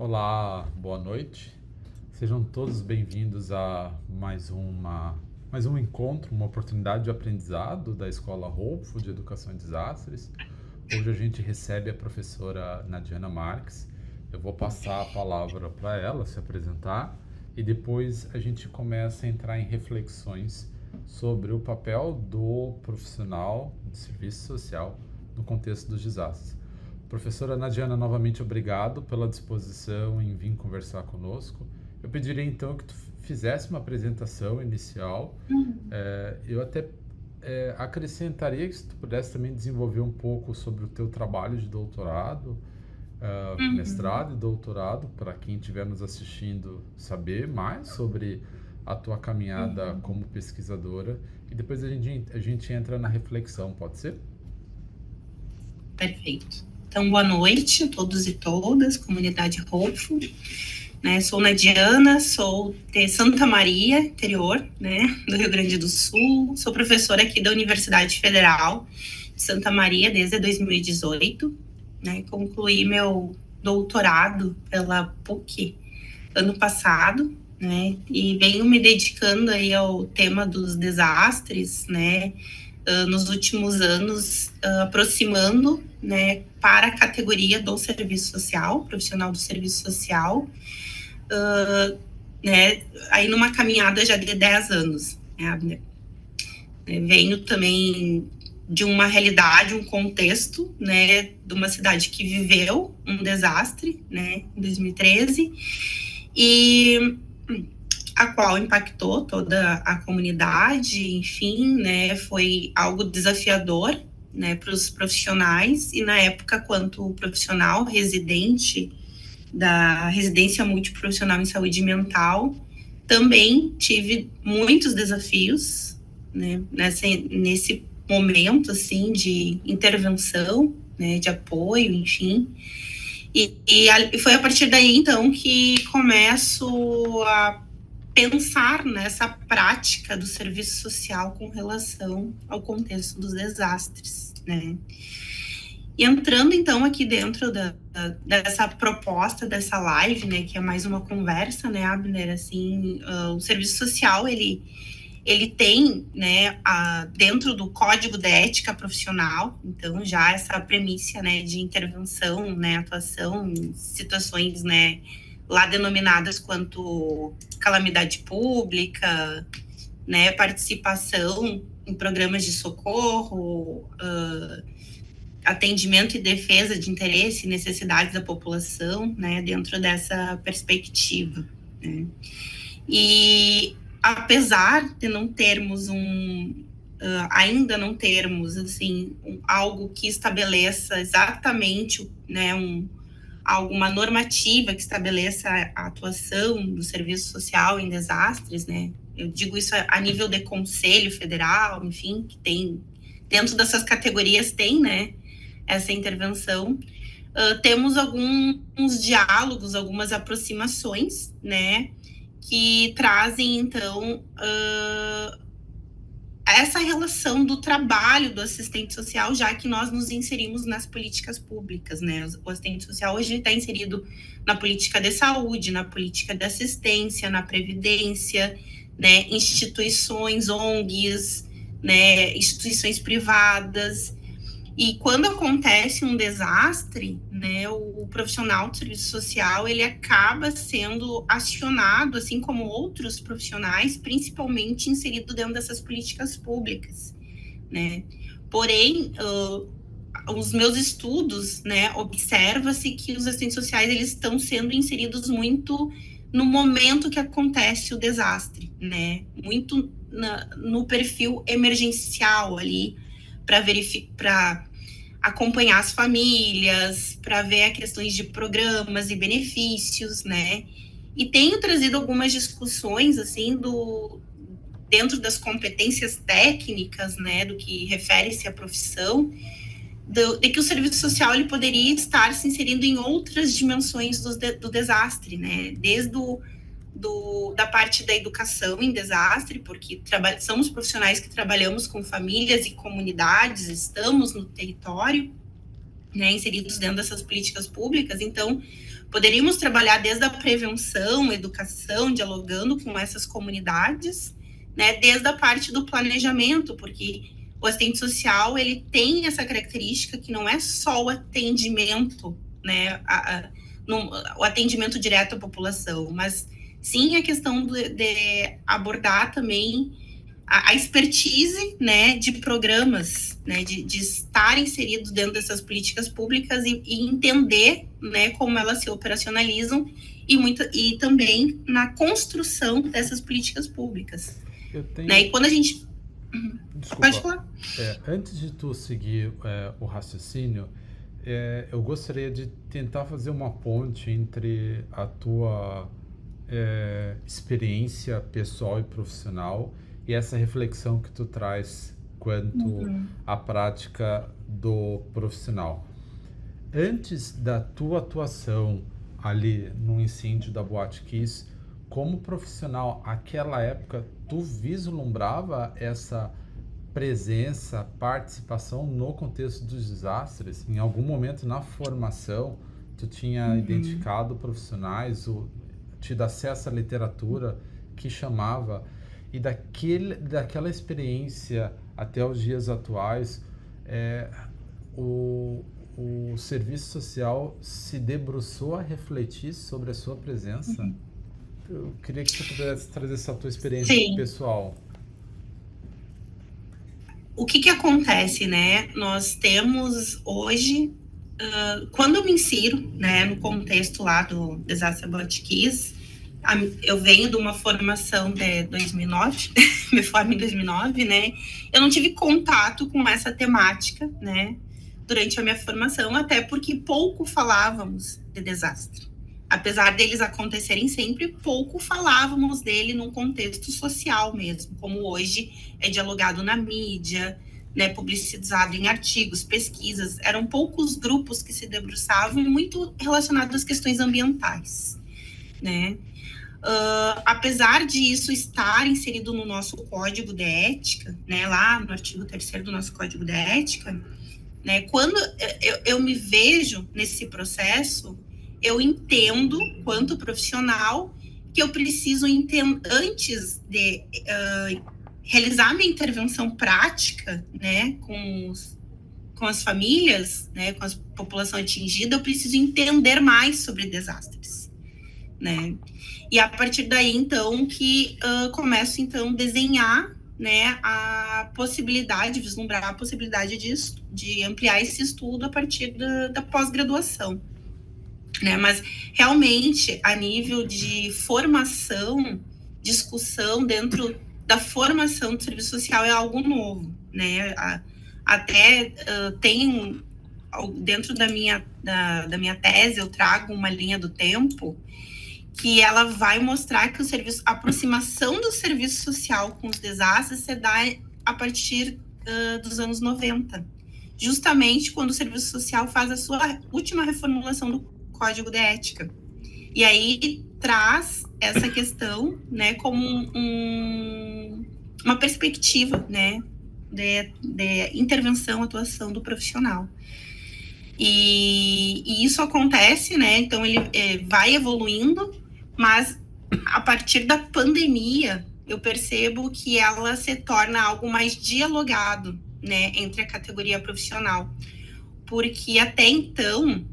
Olá, boa noite. Sejam todos bem-vindos a mais um encontro, uma oportunidade de aprendizado da Escola Hopeful de Educação em Desastres. Hoje a gente recebe a professora Nadiana Marques. Eu vou passar a palavra para ela se apresentar e depois a gente começa a entrar em reflexões sobre o papel do profissional de serviço social no contexto dos desastres. Professora Nadiana, novamente obrigado pela disposição em vir conversar conosco. Eu pediria então que tu fizesse uma apresentação inicial. Eu até acrescentaria que se tu pudesse também desenvolver um pouco sobre o teu trabalho de doutorado, mestrado e doutorado, para quem estiver nos assistindo saber mais sobre a tua caminhada como pesquisadora. E depois a gente entra na reflexão, pode ser? Perfeito. Então, boa noite a todos e todas, comunidade Hopeful. Sou Nadiana, sou de Santa Maria, interior, do Rio Grande do Sul. Sou professora aqui da Universidade Federal de Santa Maria desde 2018. Concluí meu doutorado pela PUC ano passado, e venho me dedicando aí ao tema dos desastres, nos últimos anos, aproximando, para a categoria do serviço social, profissional do serviço social, aí numa caminhada já de 10 anos, Abner. Venho também de uma realidade, um contexto, de uma cidade que viveu um desastre, em 2013, e a qual impactou toda a comunidade, enfim, foi algo desafiador, para os profissionais, e na época, quanto profissional residente da residência multiprofissional em saúde mental, também tive muitos desafios, nesse momento, assim, de intervenção, de apoio, enfim, e foi a partir daí, então, que começo a pensar nessa prática do serviço social com relação ao contexto dos desastres, E entrando, então, aqui dentro dessa proposta, dessa live, que é mais uma conversa, Abner, assim, o serviço social, ele tem, dentro do Código de Ética Profissional, então, já essa premissa, de intervenção, atuação em situações, lá denominadas quanto calamidade pública, participação em programas de socorro, atendimento e defesa de interesse e necessidades da população, dentro dessa perspectiva. E apesar de não termos ainda não termos, assim, algo que estabeleça exatamente, alguma normativa que estabeleça a atuação do serviço social em desastres, Eu digo isso a nível de conselho federal, enfim, que tem, dentro dessas categorias tem, essa intervenção. Temos alguns diálogos, algumas aproximações, que trazem, então, essa relação do trabalho do assistente social, já que nós nos inserimos nas políticas públicas, O assistente social hoje está inserido na política de saúde, na política de assistência, na previdência, instituições, ONGs, instituições privadas. E quando acontece um desastre, o profissional de serviço social, ele acaba sendo acionado, assim como outros profissionais, principalmente inserido dentro dessas políticas públicas, Porém, os meus estudos, observa-se que os assistentes sociais, eles estão sendo inseridos muito no momento que acontece o desastre, Muito no perfil emergencial ali, para acompanhar as famílias, para ver questões de programas e benefícios, E tenho trazido algumas discussões, assim, dentro das competências técnicas, do que refere-se à profissão, de que o serviço social ele poderia estar se inserindo em outras dimensões do desastre, Desde da parte da educação em desastre, porque somos profissionais que trabalhamos com famílias e comunidades, estamos no território, inseridos dentro dessas políticas públicas, então Poderíamos trabalhar desde a prevenção, educação, dialogando com essas comunidades, né, desde a parte do planejamento, porque o assistente social, ele tem essa característica que não é só o atendimento, né, o atendimento direto à população, mas sim a questão de abordar também a expertise, né, de programas, né, de estar inseridos dentro dessas políticas públicas e entender, né, como elas se operacionalizam e também na construção dessas políticas públicas. Né? E quando a gente... Desculpa. Pode falar. Antes de tu seguir o raciocínio, eu gostaria de tentar fazer uma ponte entre a tua experiência pessoal e profissional e essa reflexão que tu traz quanto à prática do profissional. Antes da tua atuação ali no incêndio da Boate Kiss, como profissional, aquela época, tu vislumbrava essa presença, participação no contexto dos desastres? Em algum momento na formação, tu tinha identificado profissionais, tido acesso à literatura que chamava, e daquela experiência até os dias atuais, o serviço social se debruçou a refletir sobre a sua presença? Eu queria que você pudesse trazer essa tua experiência pessoal. O que acontece, né? Nós temos hoje, quando eu me insiro, né, no contexto lá do desastre Boate Kiss, eu venho de uma formação de 2009, me formo em 2009, né? Eu não tive contato com essa temática, né, durante a minha formação, até porque pouco falávamos de desastre. Apesar deles acontecerem sempre, pouco falávamos dele num contexto social mesmo, como hoje é dialogado na mídia, né, publicizado em artigos, pesquisas. Eram poucos grupos que se debruçavam e muito relacionados às questões ambientais, né? Apesar disso estar inserido no nosso código de ética, né, lá no artigo 3º do nosso código de ética, né, quando eu me vejo nesse processo, eu entendo, quanto profissional, que eu preciso antes de realizar minha intervenção prática, né, com as famílias, né, com a população atingida, eu preciso entender mais sobre desastres, né? E a partir daí, então, que começo, então, a desenhar, né, a possibilidade, vislumbrar a possibilidade de ampliar esse estudo a partir da pós-graduação. Né? Mas, realmente, a nível de formação, discussão dentro da formação do serviço social é algo novo, né? Até tem, dentro da minha tese, eu trago uma linha do tempo que ela vai mostrar que a aproximação do serviço social com os desastres se dá a partir dos anos 90, justamente quando o serviço social faz a sua última reformulação do Código de Ética. E aí traz essa questão, né, como uma perspectiva, né, de intervenção, atuação do profissional. E isso acontece, né, então ele vai evoluindo, mas a partir da pandemia, eu percebo que ela se torna algo mais dialogado, né, entre a categoria profissional. Porque até então,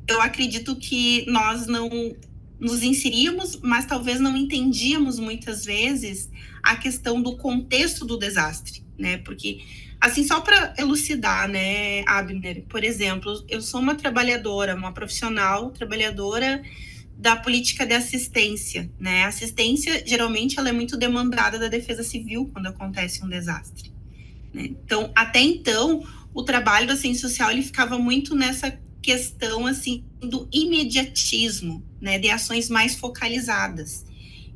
eu acredito que nós não nos inseríamos, mas talvez não entendíamos muitas vezes a questão do contexto do desastre, né? Porque, assim, só para elucidar, né, Abner, por exemplo, eu sou uma trabalhadora, uma profissional trabalhadora da política de assistência, né? A assistência, geralmente, ela é muito demandada da Defesa Civil quando acontece um desastre, né? Então, até então, o trabalho do assistente social, ele ficava muito nessa questão, assim, do imediatismo, né? De ações mais focalizadas.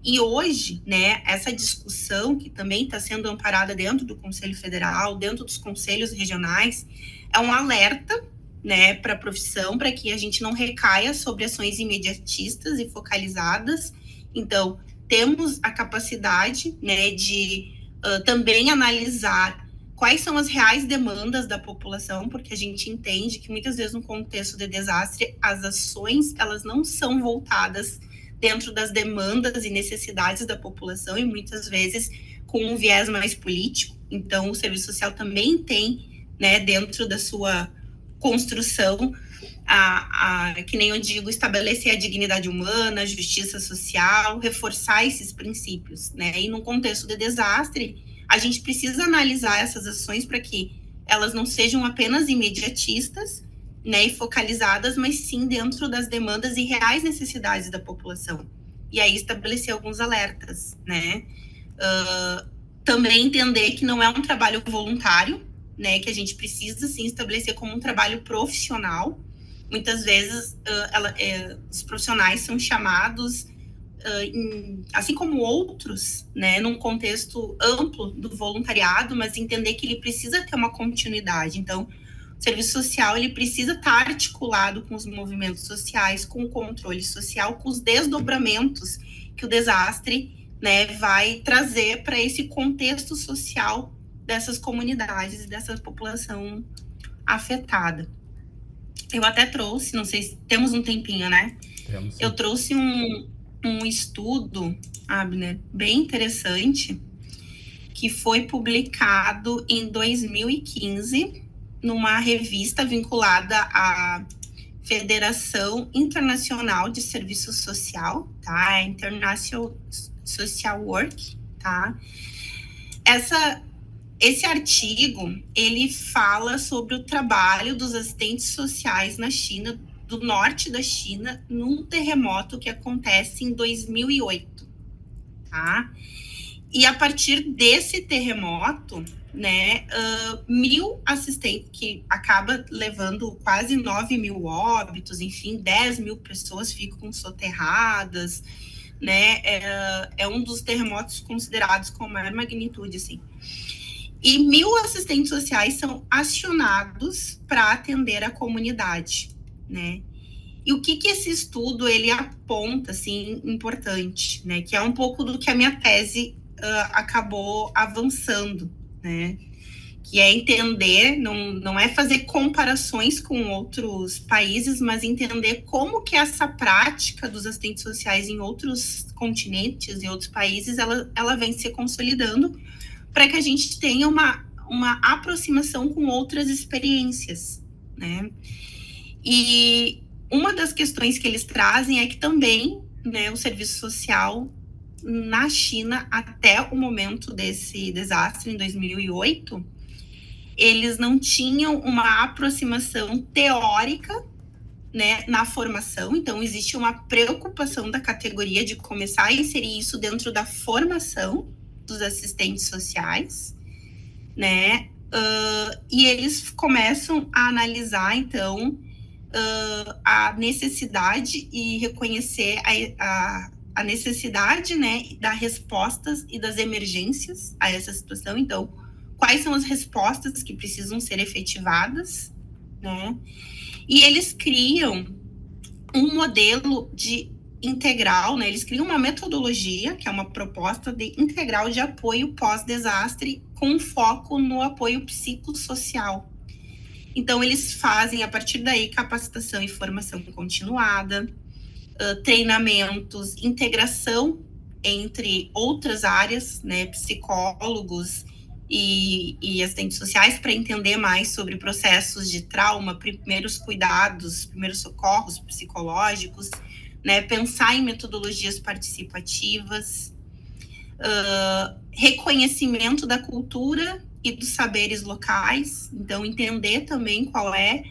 E hoje, né, essa discussão, que também está sendo amparada dentro do Conselho Federal, dentro dos conselhos regionais, é um alerta, né, para a profissão, para que a gente não recaia sobre ações imediatistas e focalizadas. Então, temos a capacidade, né, de também analisar quais são as reais demandas da população, porque a gente entende que muitas vezes no contexto de desastre, as ações, elas não são voltadas dentro das demandas e necessidades da população, e muitas vezes com um viés mais político. Então, o serviço social também tem, né, dentro da sua construção, que nem eu digo, estabelecer a dignidade humana, a justiça social, reforçar esses princípios, né? E num contexto de desastre, a gente precisa analisar essas ações para que elas não sejam apenas imediatistas, né, e focalizadas, mas sim dentro das demandas e reais necessidades da população. E aí estabelecer alguns alertas, né? Também entender que não é um trabalho voluntário, né, que a gente precisa sim estabelecer como um trabalho profissional. Muitas vezes os profissionais são chamados, assim como outros, né, num contexto amplo do voluntariado, mas entender que ele precisa ter uma continuidade. Então, o serviço social ele precisa estar articulado com os movimentos sociais, com o controle social, com os desdobramentos que o desastre, né, vai trazer para esse contexto social dessas comunidades e dessa população afetada. Eu até trouxe, não sei se temos um tempinho, né? Temos. Eu trouxe um estudo, Abner, bem interessante, que foi publicado em 2015 numa revista vinculada à Federação Internacional de Serviço Social, tá? International Social Work, tá? Esse artigo, ele fala sobre o trabalho dos assistentes sociais na China, do norte da China, num terremoto que acontece em 2008, tá? E a partir desse terremoto, né, 1.000 assistentes, que acaba levando quase 9.000 óbitos, enfim, 10.000 pessoas ficam soterradas, né, é um dos terremotos considerados com maior magnitude, assim. E 1.000 assistentes sociais são acionados para atender a comunidade, né? E o que esse estudo ele aponta, assim, importante, né? Que é um pouco do que a minha tese acabou avançando, né? Que é entender, não é fazer comparações com outros países, mas entender como que essa prática dos assistentes sociais em outros continentes e outros países, ela vem se consolidando para que a gente tenha uma aproximação com outras experiências, né? E uma das questões que eles trazem é que também, né, o serviço social na China, até o momento desse desastre, em 2008, eles não tinham uma aproximação teórica, né, na formação. Então, existe uma preocupação da categoria de começar a inserir isso dentro da formação dos assistentes sociais, né? E eles começam a analisar, então, a necessidade e reconhecer a necessidade, né, das respostas e das emergências a essa situação. Então, quais são as respostas que precisam ser efetivadas, né? E eles criam um modelo de integral, né? Eles criam uma metodologia, que é uma proposta de integral de apoio pós-desastre, com foco no apoio psicossocial. Então, eles fazem, a partir daí, capacitação e formação continuada, treinamentos, integração entre outras áreas, né? Psicólogos e assistentes sociais, para entender mais sobre processos de trauma, primeiros cuidados, primeiros socorros psicológicos, né, pensar em metodologias participativas, reconhecimento da cultura e dos saberes locais. Então, entender também qual é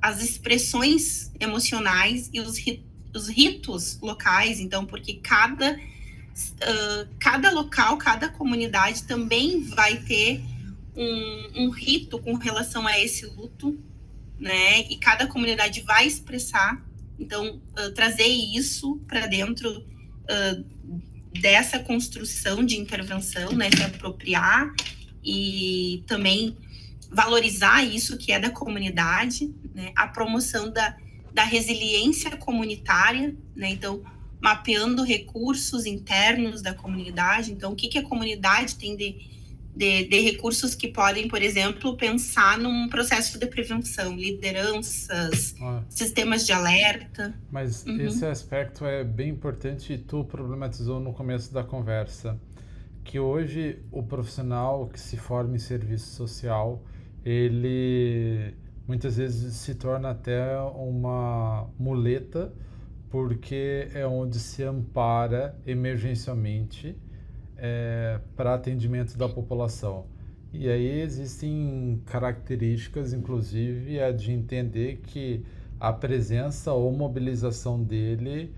as expressões emocionais e os ritos locais. Então, porque cada local, cada comunidade também vai ter um rito com relação a esse luto, né? E cada comunidade vai expressar. Então, trazer isso para dentro dessa construção de intervenção, né? Se apropriar e também valorizar isso que é da comunidade, né? A promoção da resiliência comunitária, né? Então, mapeando recursos internos da comunidade. Então, o que a comunidade tem de recursos que podem, por exemplo, pensar num processo de prevenção, lideranças, sistemas de alerta. Mas esse aspecto é bem importante e tu problematizou no começo da conversa, que hoje o profissional que se forma em serviço social, ele muitas vezes se torna até uma muleta, porque é onde se ampara emergencialmente para atendimento da população. E aí existem características, inclusive, a de entender que a presença ou mobilização dele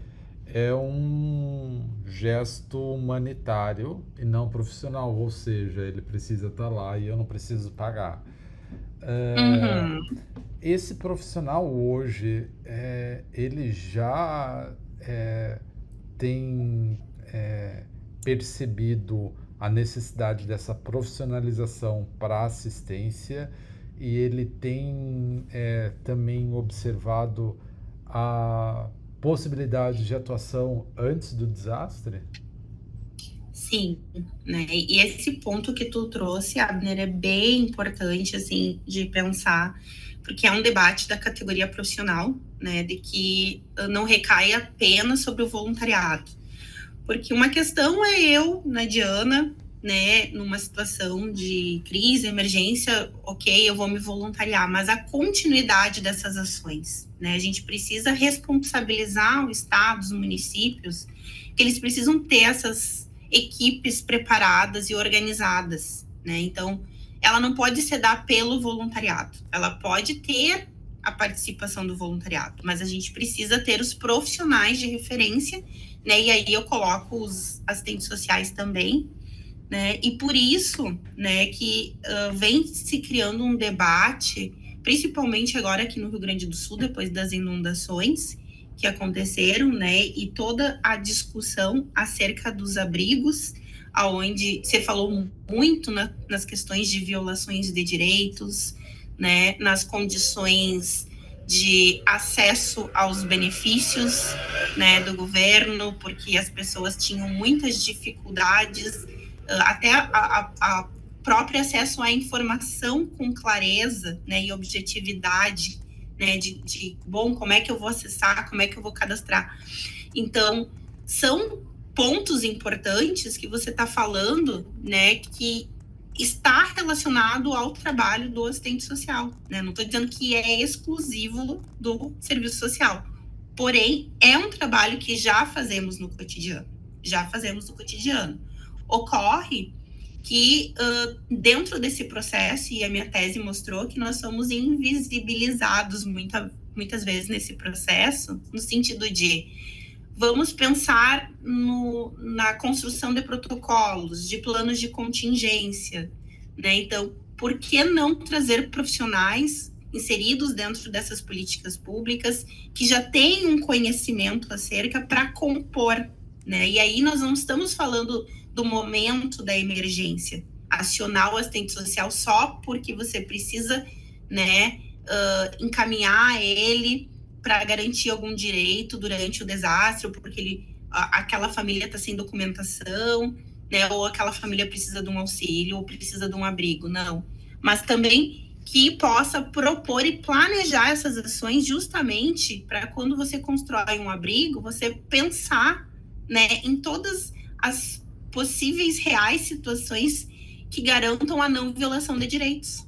é um gesto humanitário e não profissional, ou seja, ele precisa estar lá e eu não preciso pagar. Esse profissional hoje, ele já tem percebido a necessidade dessa profissionalização para a assistência e ele tem também observado a possibilidade de atuação antes do desastre? Sim, né? E esse ponto que tu trouxe, Abner, é bem importante, assim, de pensar, porque é um debate da categoria profissional, né, de que não recai apenas sobre o voluntariado. Porque uma questão é eu, né, Diana, né, numa situação de crise, emergência, ok, eu vou me voluntariar, mas a continuidade dessas ações, né, a gente precisa responsabilizar o Estado, os municípios, que eles precisam ter essas equipes preparadas e organizadas, né, então ela não pode se dar pelo voluntariado, ela pode ter a participação do voluntariado, mas a gente precisa ter os profissionais de referência, né, e aí eu coloco os assistentes sociais também, né, e por isso, né, que vem se criando um debate, principalmente agora aqui no Rio Grande do Sul, depois das inundações que aconteceram, né, e toda a discussão acerca dos abrigos, aonde você falou muito nas questões de violações de direitos, né, nas condições de acesso aos benefícios, né, do governo, porque as pessoas tinham muitas dificuldades, até a próprio acesso à informação com clareza, né, e objetividade, né, bom, como é que eu vou acessar, como é que eu vou cadastrar. Então, são pontos importantes que você está falando, né, que está relacionado ao trabalho do assistente social, né? Não estou dizendo que é exclusivo do serviço social, porém, é um trabalho que já fazemos no cotidiano, Ocorre que dentro desse processo, e a minha tese mostrou que nós somos invisibilizados muitas vezes nesse processo, no sentido de vamos pensar na construção de protocolos, de planos de contingência, né? Então, por que não trazer profissionais inseridos dentro dessas políticas públicas que já têm um conhecimento acerca para compor, né? E aí nós não estamos falando do momento da emergência, acionar o assistente social só porque você precisa, né, encaminhar ele para garantir algum direito durante o desastre, ou porque aquela família está sem documentação, né, ou aquela família precisa de um auxílio, ou precisa de um abrigo, não. Mas também que possa propor e planejar essas ações justamente para quando você constrói um abrigo, você pensar, né, em todas as possíveis reais situações que garantam a não violação de direitos,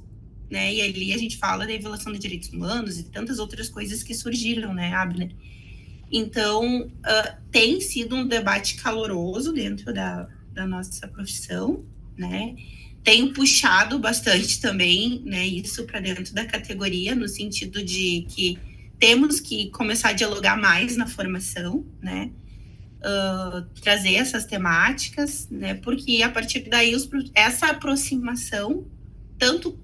né? E ali a gente fala da violação de direitos humanos e tantas outras coisas que surgiram, né, Abner? Então, tem sido um debate caloroso dentro da nossa profissão, né? Tenho puxado bastante também, né, isso para dentro da categoria, no sentido de que temos que começar a dialogar mais na formação, né? Trazer essas temáticas, né? Porque a partir daí essa aproximação, tanto